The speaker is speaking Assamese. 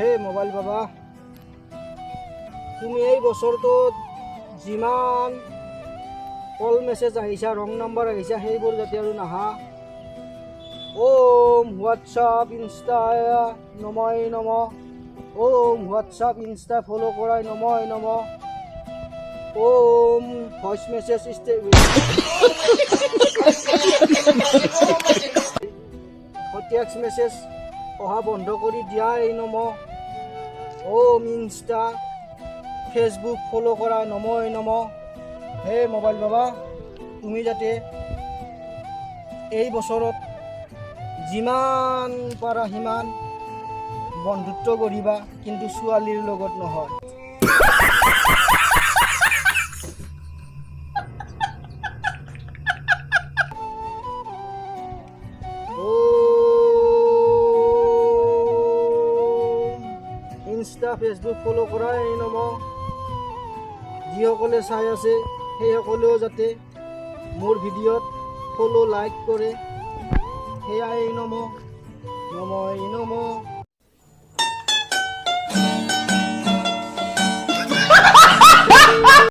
হে মোবাইল বাবা, তুমি এই বছৰটোত যিমান কল মেছেজ আহিছা, ৰং নাম্বাৰ আহিছা, সেইবোৰ যাতে আৰু নাহা। ওম হোৱাটছআপ ইনষ্টা নময় নম, ওম হোৱাটছআপ ইনষ্টা ফ'ল' কৰাই নময় নম, ওম ভইচ মেছেজ টেক্সট মেছেজ অহা বন্ধ কৰি দিয়াই নম, ওম ইনষ্টা ফেচবুক ফ'ল' কৰা নময় নম। হে মোবাইল বাবা, তুমি যাতে এই বছৰত যিমান পাৰা সিমান বন্ধুত্ব কৰিবা, কিন্তু ছোৱালীৰ লগত নহয়। ইনষ্টা ফেচবুক ফ'ল' কৰাই নম, যিসকলে চাই আছে সেইসকলেও যাতে মোৰ ভিডিঅ'ত ফ'ল' লাইক কৰে, সেয়াই নম, নময় নম।